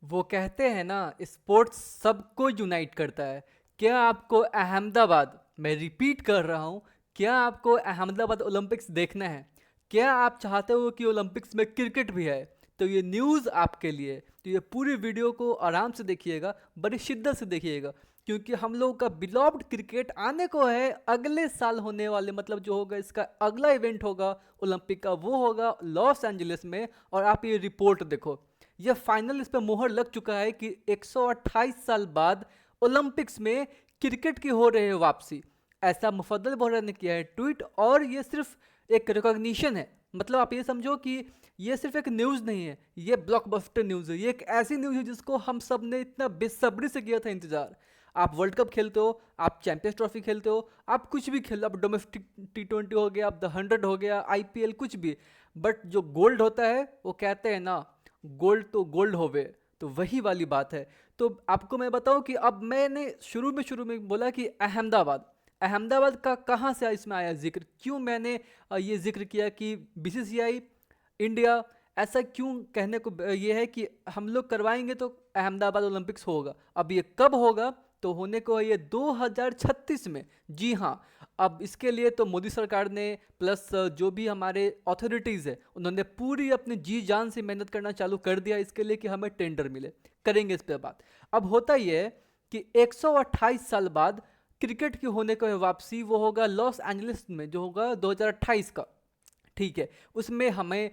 वो कहते हैं ना, स्पोर्ट्स सबको यूनाइट करता है। क्या आपको अहमदाबाद, मैं रिपीट कर रहा हूँ, क्या आपको अहमदाबाद ओलंपिक्स देखना है? क्या आप चाहते हो कि ओलंपिक्स में क्रिकेट भी है? तो ये न्यूज़ आपके लिए। तो ये पूरी वीडियो को आराम से देखिएगा, बड़ी शिद्दत से देखिएगा, क्योंकि हम लोगों का बिलॉव्ड क्रिकेट आने को है। अगले साल होने वाले, मतलब जो होगा, इसका अगला इवेंट होगा ओलंपिक का, वो होगा लॉस एंजलिस में। और आप ये रिपोर्ट देखो, यह फाइनल इस पे मोहर लग चुका है कि 128 साल बाद ओलंपिक्स में क्रिकेट की हो रही है वापसी। ऐसा मुफद्दल बोहरा ने किया है ट्वीट, और ये सिर्फ एक रिकॉग्निशन है। मतलब आप ये समझो कि ये सिर्फ एक न्यूज़ नहीं है, ये ब्लॉकबस्टर न्यूज़ है। ये एक ऐसी न्यूज़ है जिसको हम सब ने इतना बेसब्री से किया था इंतजार। आप वर्ल्ड कप खेलते हो, आप चैंपियंस ट्रॉफी खेलते हो, आप कुछ भी खेल, आप डोमेस्टिक T20 हो गया, आप द 100 हो गया, IPL, कुछ भी। बट जो गोल्ड होता है, वो कहते हैं ना, गोल्ड तो गोल्ड होवे। तो वही वाली बात है। तो आपको मैं बताऊं कि अब मैंने शुरू में बोला कि अहमदाबाद, अहमदाबाद का कहाँ से इसमें आया जिक्र, क्यों मैंने ये जिक्र किया कि BCCI इंडिया, ऐसा क्यों कहने को ये है कि हम लोग करवाएंगे तो अहमदाबाद ओलंपिक्स होगा। अब ये कब होगा? तो होने को है ये 2036 में। जी हाँ। अब इसके लिए तो मोदी सरकार ने, प्लस जो भी हमारे अथॉरिटीज़ है, उन्होंने पूरी अपनी जी जान से मेहनत करना चालू कर दिया इसके लिए कि हमें टेंडर मिले। करेंगे इस पर बात। अब होता ये है कि 128 साल बाद क्रिकेट की होने को है वापसी। वो होगा लॉस एंजलिस में, जो होगा 2028 का। ठीक है। उसमें हमें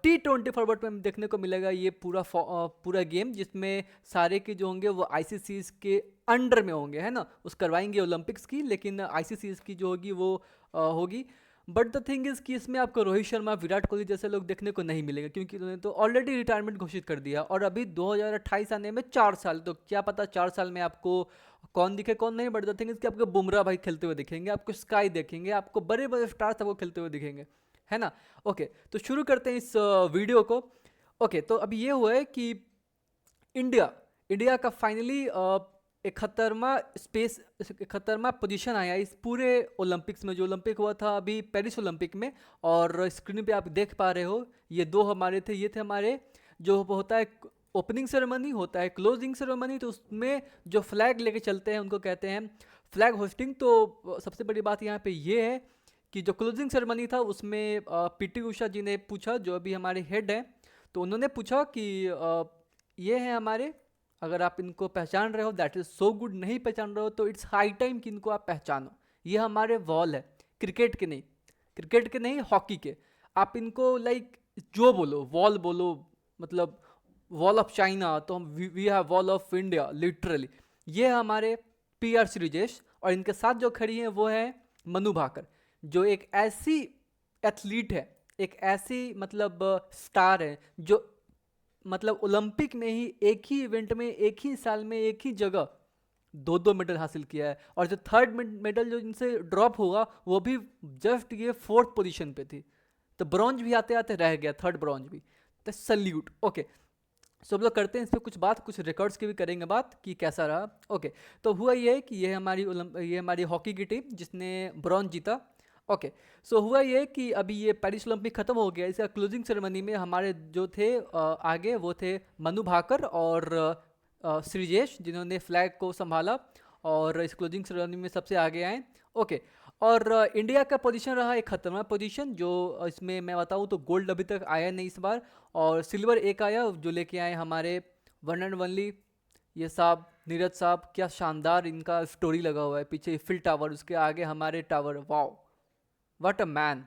T20 फॉर्मेट में देखने को मिलेगा ये पूरा गेम, जिसमें सारे के जो होंगे वो ICC के अंडर में होंगे, है ना। उस करवाएंगे ओलंपिक्स की, लेकिन ICC की जो होगी वो होगी। बट द थिंग इज़ कि इसमें आपको रोहित शर्मा, विराट कोहली जैसे लोग देखने को नहीं मिलेंगे, क्योंकि उन्होंने तो ऑलरेडी रिटायरमेंट घोषित कर दिया। और अभी 2028 आने में 4 साल, तो क्या पता 4 साल में आपको कौन दिखे कौन नहीं। बट द थिंग इज़ कि आपको बुमराह भाई खेलते हुए दिखेंगे, आपको स्काई देखेंगे, आपको बड़े बड़े स्टार्स आपको खेलते हुए दिखेंगे, है ना। ओके, तो शुरू करते हैं इस वीडियो को। ओके, तो अभी ये हुआ है कि इंडिया इंडिया का फाइनली 71वां पोजीशन आया इस पूरे ओलंपिक्स में, जो ओलंपिक हुआ था अभी पेरिस ओलंपिक में। और स्क्रीन पे आप देख पा रहे हो, ये दो हमारे थे, ये थे हमारे, जो होता है ओपनिंग सेरेमनी, होता है क्लोजिंग सेरेमनी। तो उसमें जो फ्लैग लेके चलते हैं उनको कहते हैं फ्लैग होस्टिंग। तो सबसे बड़ी बात यहाँ पे ये है कि जो क्लोजिंग सेरेमनी था उसमें PT उषा जी ने पूछा, जो अभी हमारे हेड हैं, तो उन्होंने पूछा कि ये हैं हमारे, अगर आप इनको पहचान रहे हो दैट इज़ सो गुड, नहीं पहचान रहे हो तो इट्स हाई टाइम कि इनको आप पहचानो। ये हमारे वॉल है, क्रिकेट के नहीं, हॉकी के। आप इनको लाइक जो बोलो, वॉल बोलो, मतलब वॉल ऑफ चाइना, तो हम we have wall of India literally. ये है हमारे PR श्रीजेश, और इनके साथ जो खड़ी हैं वो है मनु भाकर, जो एक ऐसी एथलीट है, एक ऐसी मतलब स्टार है, जो मतलब ओलंपिक में ही एक ही इवेंट में, एक ही साल में, एक ही जगह दो दो मेडल हासिल किया है। और जो थर्ड मेडल जो इनसे ड्रॉप हुआ, वो भी जस्ट ये 4th पोजीशन पे थी। तो ब्रॉन्ज भी आते आते रह गया, थर्ड ब्रॉन्ज भी। तो सल्यूट। ओके, सो हम लोग करते हैं इस पर कुछ बात, कुछ रिकॉर्ड्स की भी करेंगे बात कि कैसा रहा। ओके, तो हुआ ये है कि ये हमारी हॉकी की टीम जिसने ब्रॉन्ज जीता। ओके, सो हुआ ये कि अभी ये पेरिस ओलंपिक ख़त्म हो गया। इसका क्लोजिंग सेरेमनी में हमारे जो थे आगे, वो थे मनु भाकर और श्रीजेश, जिन्होंने फ्लैग को संभाला और इस क्लोजिंग सेरेमनी में सबसे आगे आए। ओके, और इंडिया का पोजीशन रहा एक खतरनाक पोजीशन, जो इसमें मैं बताऊँ तो गोल्ड अभी तक आया नहीं इस बार, और सिल्वर एक आया, जो लेके आए हमारे वन एंड वनली ये साहब, नीरज साहब। क्या शानदार इनका स्टोरी लगा हुआ है पीछे, इफिल टावर, उसके आगे हमारे tower, wow, what a man.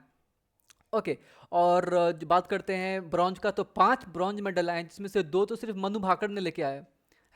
Okay, और जो बात करते हैं ब्रॉन्ज का, तो 5 ब्रॉन्ज मेडल आए, जिसमें से 2 तो सिर्फ मनु भाकर ने लेके आए,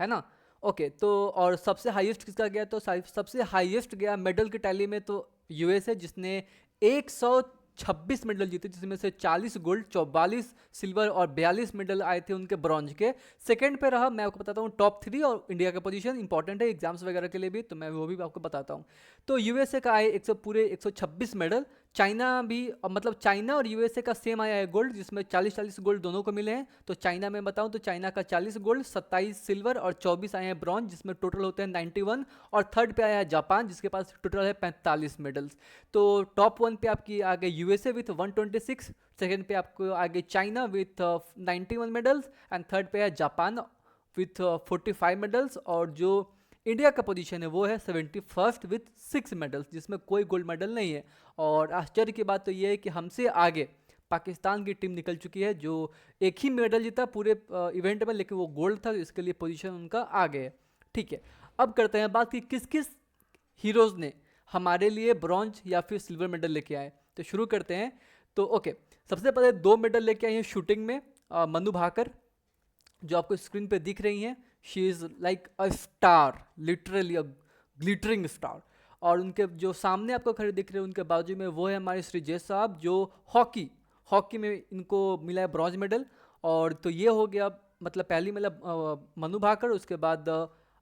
है ना। ओके, तो और सबसे हाईएस्ट किसका गया? तो सबसे हाईएस्ट गया मेडल की टैली में तो US है, जिसने 126 मेडल जीते, जिसमें से 40 गोल्ड, 44 सिल्वर और 42 मेडल आए थे उनके ब्रॉन्ज के। सेकंड पे रहा, मैं आपको बताता हूँ टॉप 3, और इंडिया का पोजीशन इंपॉर्टेंट है एग्जाम्स वगैरह के लिए भी, तो मैं वो भी आपको बताता हूँ। तो USA का आए 100 पूरे 126 मेडल। चाइना भी, मतलब चाइना और USA का सेम आया है गोल्ड, जिसमें 40-40 गोल्ड दोनों को मिले हैं। तो चाइना में बताऊं तो चाइना का 40 गोल्ड, 27 सिल्वर और 24 आए हैं ब्रॉन्ज, जिसमें टोटल होते हैं 91। और थर्ड पे आया है जापान, जिसके पास टोटल है 45 मेडल्स। तो टॉप 1 पे आपकी आगे USA विथ 126, सेकेंड पे आपको आगे China with 91 medals, and third पे है जापान विथ 45 मेडल्स, और जो इंडिया का पोजीशन है वो है 71st विथ 6 मेडल्स, जिसमें कोई गोल्ड मेडल नहीं है। और आश्चर्य की बात तो ये है कि हमसे आगे पाकिस्तान की टीम निकल चुकी है, जो एक ही मेडल जीता पूरे इवेंट में, लेकिन वो गोल्ड था, इसके लिए पोजीशन उनका आगे है। ठीक है, अब करते हैं बात कि किस किस हीरोज़ ने हमारे लिए ब्रॉन्ज या फिर सिल्वर मेडल लेके आए। तो शुरू करते हैं। तो ओके, सबसे पहले 2 मेडल लेके आई हैं शूटिंग में मनु भाकर, जो आपको स्क्रीन पे दिख रही हैं। She is like a star, literally a glittering star. और उनके जो सामने आपको खड़े दिख रहे हैं उनके बाजू में, वो है हमारे श्रीजेश साहब, जो हॉकी हॉकी में इनको मिला है ब्रॉन्ज मेडल। और तो ये हो गया मतलब पहली मतलब मनु भाकर। उसके बाद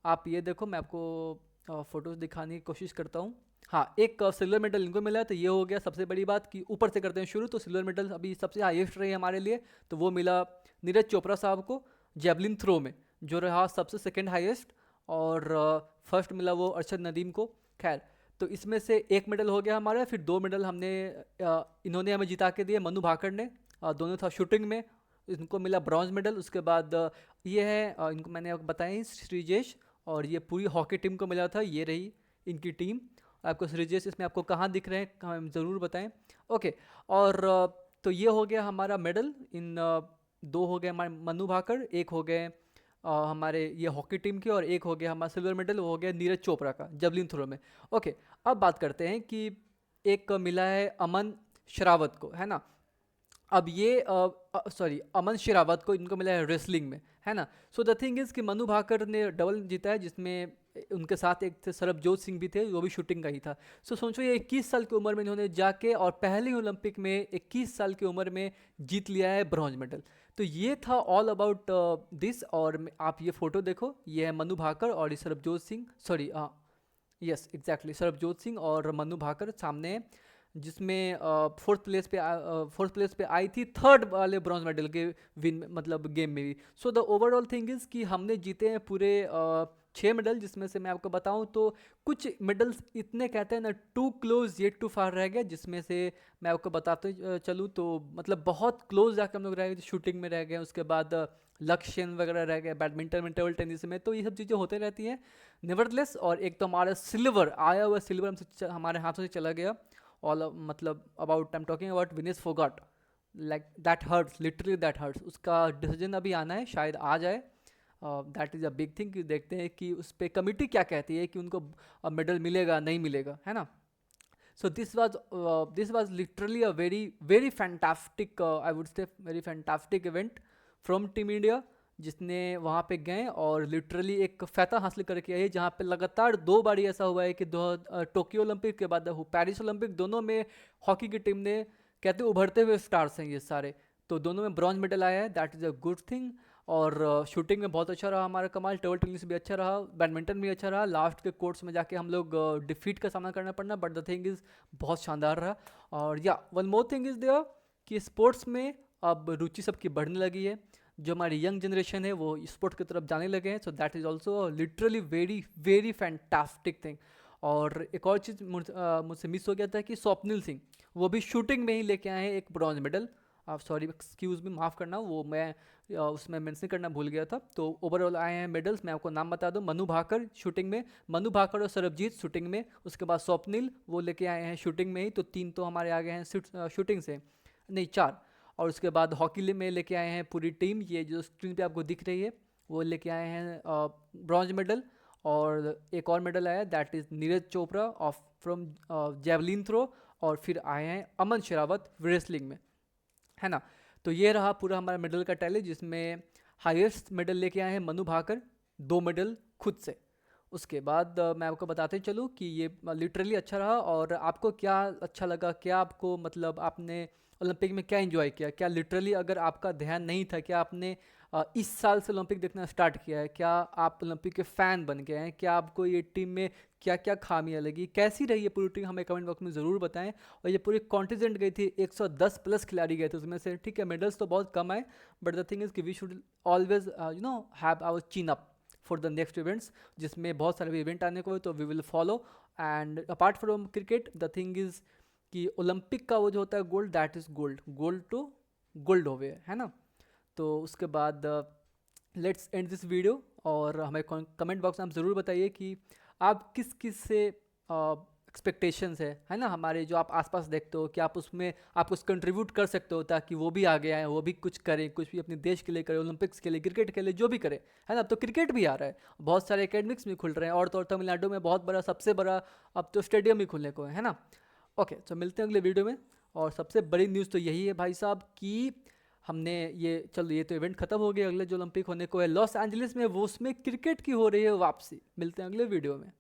आप ये देखो, मैं आपको फ़ोटोज़ दिखाने की कोशिश करता हूँ। हाँ, एक सिल्वर मेडल इनको मिला है, तो ये हो गया सबसे बड़ी बात कि ऊपर से करते हैं शुरू। तो सिल्वर मेडल अभी सबसे हाईएस्ट रही हमारे लिए, तो वो मिला नीरज चोपड़ा साहब को जेवलिन थ्रो में, जो रहा सबसे सेकंड हाईएस्ट। और फर्स्ट मिला वो अरशद नदीम को। खैर, तो इसमें से एक मेडल हो गया हमारा। फिर 2 मेडल हमने इन्होंने हमें जिता के दिए, मनु भाकर ने। दोनों था शूटिंग में, इनको मिला ब्रॉन्ज मेडल। उसके बाद ये है इनको मैंने आपको बताया श्रीजेश, और ये पूरी हॉकी टीम को मिला था, ये रही इनकी टीम। आपको श्रीजेश इसमें आपको कहाँ दिख रहे हैं, कहाँ ज़रूर बताएं। ओके, और तो ये हो गया हमारा मेडल। इन 2 हो गए हमारे मनु भाकर, एक हो गए हमारे ये हॉकी टीम के, और एक हो गया हमारा सिल्वर मेडल, वो हो गया नीरज चोपड़ा का जवलिन थ्रो में। ओके, अब बात करते हैं कि एक मिला है अमन शरावत को, है ना। अब ये सॉरी, अमन शेरावत को इनको मिला है रेसलिंग में, है ना। सो द थिंग इज़ कि मनु भाकर ने डबल जीता है, जिसमें उनके साथ एक थे सरबजोत सिंह भी थे, वो भी शूटिंग का ही था। सो सोचो, ये 21 साल की उम्र में इन्होंने जाके और पहले ओलंपिक में 21 साल की उम्र में जीत लिया है ब्रॉन्ज मेडल। तो ये था ऑल अबाउट दिस। और आप ये फ़ोटो देखो, ये है मनु भाकर और ये Sarabjot Singh, sorry yes exactly, Sarabjot Singh और मनु भाकर सामने हैं, जिसमें फोर्थ प्लेस पे आई थी थर्ड वाले ब्रॉन्ज मेडल के विन मतलब गेम में भी। So the overall thing is कि हमने जीते हैं पूरे 6 मेडल, जिसमें से मैं आपको बताऊं तो कुछ मेडल्स इतने कहते हैं ना, टू क्लोज येट टू फार रह गए, जिसमें से मैं आपको बताते चलूँ तो मतलब बहुत क्लोज जाकर हम लोग रह गए, शूटिंग में रह गए। उसके बाद लक्ष्य सेन वगैरह रह गए, बैडमिंटन में, टेबल टेनिस में, तो ये सब चीज़ें होते रहती हैं नेवरदलेस। और एक तो हमारा सिल्वर आया हुआ, सिल्वर हमसे हमारे हाथों से चला गया। ऑल मतलब about, I am talking about Vinesh Phogat, like that hurts, literally that hurts. उसका डिसीजन अभी आना है, शायद आ जाए। That is a big thing कि देखते हैं कि उस पर कमिटी क्या कहती है कि उनको मेडल मिलेगा नहीं मिलेगा, है ना। So this was literally a very very fantastic, I would say very fantastic event from team India, जिसने वहाँ पे गए और लिटरली एक फतह हासिल करके आई, जहाँ पे लगातार 2 बारी ऐसा हुआ है कि टोक्यो ओलंपिक के बाद पेरिस ओलंपिक, दोनों में हॉकी की टीम ने कहते उभरते हुए स्टार्स हैं ये सारे, तो दोनों में ब्रॉन्ज मेडल आया है, that is a good thing. और शूटिंग में बहुत अच्छा रहा हमारा कमाल, टेबल टेनिस भी अच्छा रहा, बैडमिंटन भी अच्छा रहा। लास्ट के कोर्ट्स में जाके हम लोग डिफीट का सामना करना पड़ना, बट द थिंग इज़ बहुत शानदार रहा। और या one more thing is there कि स्पोर्ट्स में अब रुचि सबकी बढ़ने लगी है, जो हमारी यंग जनरेशन है वो स्पोर्ट्स की तरफ जाने लगे हैं। So that is also literally very very fantastic thing. और एक और चीज़ मुझसे मिस हो गया था कि स्वप्निल सिंह, वो भी शूटिंग में ही लेके आए हैं एक ब्रॉन्ज मेडल। आप सॉरी, एक्सक्यूज़ मी, माफ़ करना, वो मैं उसमें मेंशन करना भूल गया था। तो ओवरऑल आए हैं मेडल्स, मैं आपको नाम बता दूं। मनु भाकर शूटिंग में, मनु भाकर और सरबजीत शूटिंग में। उसके बाद स्वप्निल वो लेके आए हैं शूटिंग में ही, तो 3 तो हमारे आ गए हैं शूटिंग से, नहीं 4। और उसके बाद हॉकी में लेके आए हैं पूरी टीम, ये जो स्क्रीन पे आपको दिख रही है वो लेके आए हैं ब्रॉन्ज मेडल। और एक और मेडल आया, that is Neeraj Chopra of from javelin throw. और फिर आए हैं अमन शेरावत रेसलिंग में, है ना। तो ये रहा पूरा हमारा मेडल का टैली, जिसमें हाईएस्ट मेडल लेके आए हैं मनु भाकर, 2 मेडल खुद से। उसके बाद मैं आपको बताते चलूँ कि ये लिटरली अच्छा रहा। और आपको क्या अच्छा लगा, क्या आपको मतलब आपने ओलंपिक में क्या एंजॉय किया, क्या लिटरली अगर आपका ध्यान नहीं था, क्या आपने इस साल से ओलंपिक देखना स्टार्ट किया है, क्या आप ओलंपिक के फ़ैन बन गए हैं, क्या आपको ये टीम में क्या क्या खामियां लगी, कैसी रही ये पूरी टीम, हमें कमेंट बॉक्स में ज़रूर बताएं। और ये पूरी कॉन्टिजेंट गई थी, 110 प्लस खिलाड़ी गए थे उसमें से, ठीक है। मेडल्स तो बहुत कम आए, बट द थिंग इज़ कि we should always have our chin up for the next events, जिसमें बहुत सारे इवेंट आने को है, तो we will follow. And apart from cricket, the thing is कि ओलंपिक का वो जो होता है gold, that is gold, gold two gold हो गए, है ना। तो उसके बाद लेट्स एंड दिस वीडियो। और हमें कमेंट बॉक्स में आप ज़रूर बताइए कि आप किस किस से एक्सपेक्टेशंस है ना, हमारे जो आप आसपास देखते हो कि आप उसमें आप कुछ कंट्रीब्यूट कर सकते हो ताकि वो भी आगे आए, वो भी कुछ करें, कुछ भी अपने देश के लिए करें, ओलंपिक्स के लिए, क्रिकेट के लिए, जो भी करे, है ना। अब तो क्रिकेट भी आ रहा है, बहुत सारे एकेडमिक्स भी खुल रहे हैं, और तो और तमिलनाडु में बहुत बड़ा, सबसे बड़ा अब तो स्टेडियम भी खुलने को है ना। ओके, तो मिलते हैं अगले वीडियो में। और सबसे बड़ी न्यूज़ तो यही है भाई साहब कि हमने ये, चलो ये तो इवेंट खत्म हो गया, अगले जो ओलंपिक होने को है लॉस एंजलिस में, वो उसमें क्रिकेट की हो रही है वापसी। मिलते हैं अगले वीडियो में।